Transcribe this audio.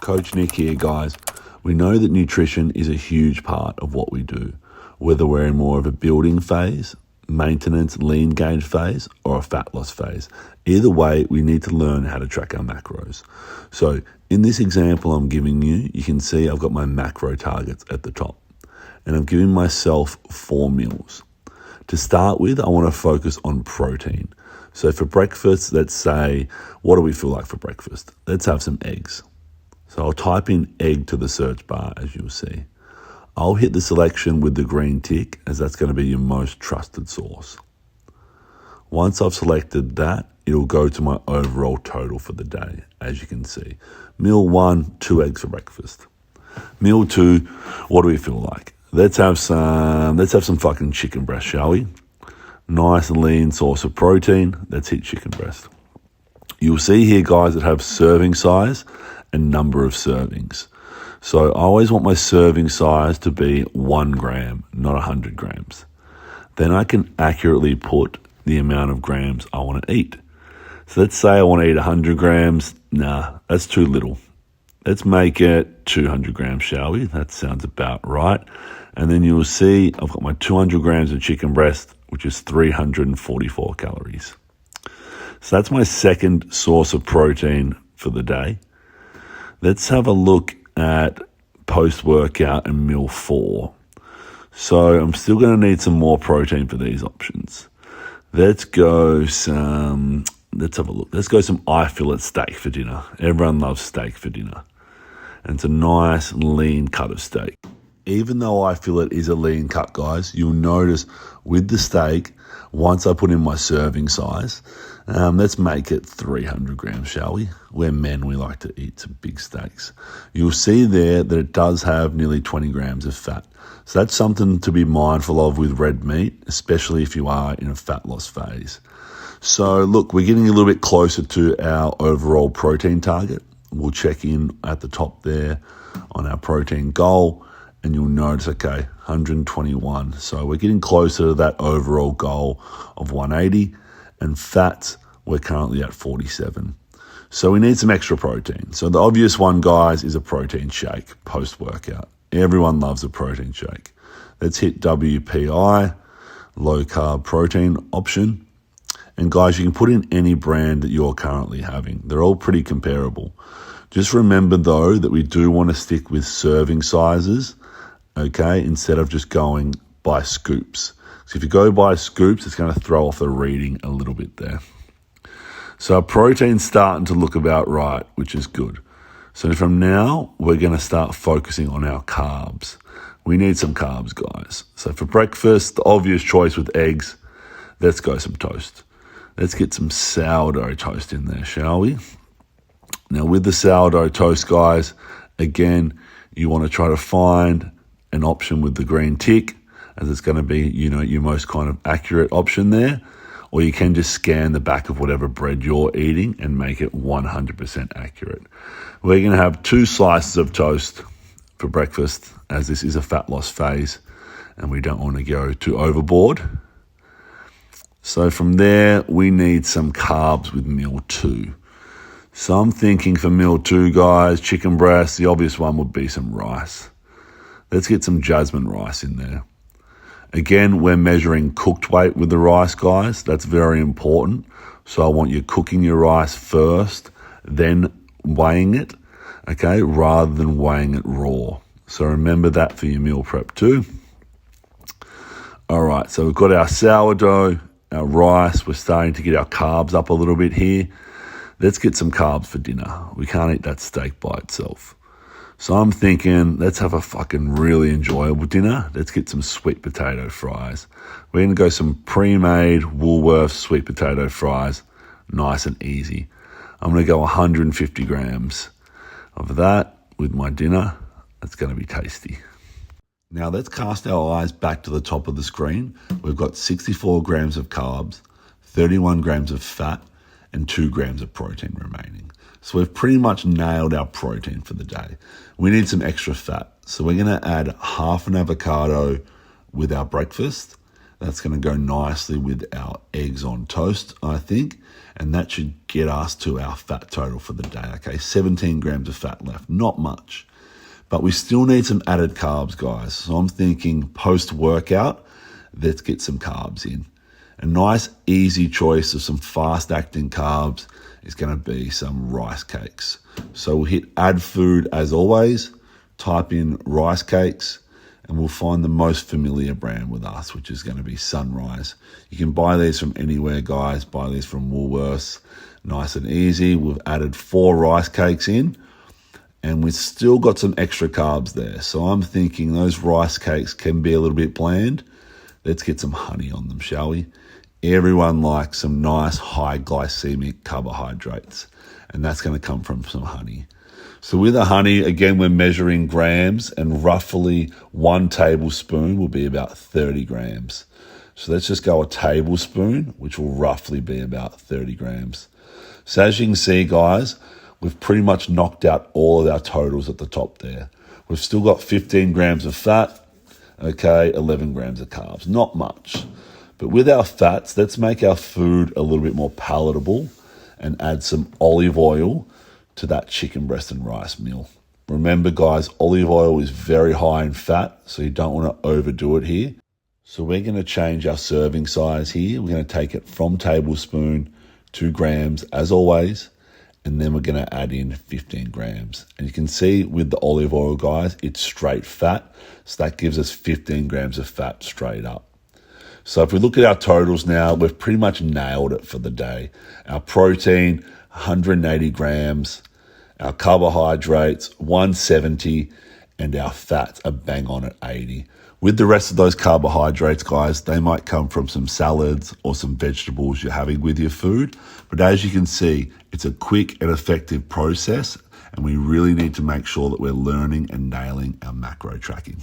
Coach Nick here, guys. We know that nutrition is a huge part of what we do, whether we're in more of a building phase, maintenance, lean gain phase, or a fat loss phase. Either way, we need to learn how to track our macros. So in this example I'm giving you, you can see I've got my macro targets at the top, and I'm giving myself 4 meals. To start with, I want to focus on protein. So for breakfast, let's say, what do we feel like for breakfast? Let's have some eggs. So I'll type in egg to the search bar, as you'll see. I'll hit the selection with the green tick, as that's going to be your most trusted source. Once I've selected that, it'll go to my overall total for the day, as you can see. Meal 1, 2 eggs for breakfast. Meal 2, what do we feel like? Let's have some fucking chicken breast, shall we? Nice and lean source of protein. Let's hit chicken breast. You'll see here, guys, that have serving size and number of servings. So I always want my serving size to be 1 gram, not 100 grams. Then I can accurately put the amount of grams I want to eat. So let's say I want to eat 100 grams. Nah, that's too little. Let's make it 200 grams, shall we? That sounds about right. And then you'll see I've got my 200 grams of chicken breast, which is 344 calories. So that's my second source of protein for the day. Let's have a look at post-workout and meal 4. So I'm still going to need some more protein for these options. Let's have a look. Let's go some eye fillet steak for dinner. Everyone loves steak for dinner. And it's a nice lean cut of steak. Even though eye fillet is a lean cut, guys, you'll notice with the steak, once I put in my serving size, let's make it 300 grams, shall we? We're men, we like to eat some big steaks. You'll see there that it does have nearly 20 grams of fat. So that's something to be mindful of with red meat, especially if you are in a fat loss phase. So look, we're getting a little bit closer to our overall protein target. We'll check in at the top there on our protein goal, and you'll notice, okay, 121. So we're getting closer to that overall goal of 180, and fats, we're currently at 47. So we need some extra protein. So the obvious one, guys, is a protein shake post-workout. Everyone loves a protein shake. Let's hit WPI, low carb protein option. And guys, you can put in any brand that you're currently having. They're all pretty comparable. Just remember though that we do want to stick with serving sizes, okay, instead of just going by scoops. So if you go by scoops, it's going to throw off the reading a little bit there. So our protein's starting to look about right, which is good. So from now, we're going to start focusing on our carbs. We need some carbs, guys. So for breakfast, the obvious choice with eggs, let's go some toast. Let's get some sourdough toast in there, shall we? Now with the sourdough toast, guys, again, you want to try to find an option with the green tick, as it's going to be, your most kind of accurate option there. Or you can just scan the back of whatever bread you're eating and make it 100% accurate. We're going to have 2 slices of toast for breakfast, as this is a fat loss phase and we don't want to go too overboard. So from there, we need some carbs with meal 2. So I'm thinking for meal 2, guys, chicken breast, the obvious one would be some rice. Let's get some jasmine rice in there. Again, we're measuring cooked weight with the rice, guys. That's very important. So I want you cooking your rice first, then weighing it, okay, rather than weighing it raw. So remember that for your meal prep too. All right, so we've got our sourdough, our rice. We're starting to get our carbs up a little bit here. Let's get some carbs for dinner. We can't eat that steak by itself. So I'm thinking, let's have a fucking really enjoyable dinner. Let's get some sweet potato fries. We're going to go some pre-made Woolworths sweet potato fries, nice and easy. I'm going to go 150 grams of that with my dinner. That's going to be tasty. Now let's cast our eyes back to the top of the screen. We've got 64 grams of carbs, 31 grams of fat, and 2 grams of protein remaining. So we've pretty much nailed our protein for the day. We need some extra fat. So we're going to add half an avocado with our breakfast. That's going to go nicely with our eggs on toast, I think. And that should get us to our fat total for the day. Okay, 17 grams of fat left, not much. But we still need some added carbs, guys. So I'm thinking post-workout, let's get some carbs in. A nice, easy choice of some fast-acting carbs is going to be some rice cakes. So we'll hit add food as always, type in rice cakes, and we'll find the most familiar brand with us, which is going to be Sunrise. You can buy these from anywhere, guys. Buy these from Woolworths. Nice and easy. We've added 4 rice cakes in, and we've still got some extra carbs there. So I'm thinking those rice cakes can be a little bit bland. Let's get some honey on them, shall we? Everyone likes some nice high glycemic carbohydrates, and that's going to come from some honey. So with the honey, again, we're measuring grams, and roughly 1 tablespoon will be about 30 grams. So let's just go a tablespoon, which will roughly be about 30 grams. So as you can see, guys, we've pretty much knocked out all of our totals at the top there. We've still got 15 grams of fat, okay, 11 grams of carbs, not much. But with our fats, let's make our food a little bit more palatable and add some olive oil to that chicken breast and rice meal. Remember, guys, olive oil is very high in fat, so you don't want to overdo it here. So we're going to change our serving size here. We're going to take it from tablespoon, 2 grams as always, and then we're going to add in 15 grams. And you can see with the olive oil, guys, it's straight fat, so that gives us 15 grams of fat straight up. So if we look at our totals now, we've pretty much nailed it for the day. Our protein, 180 grams, our carbohydrates, 170, and our fats are bang on at 80. With the rest of those carbohydrates, guys, they might come from some salads or some vegetables you're having with your food. But as you can see, it's a quick and effective process, and we really need to make sure that we're learning and nailing our macro tracking.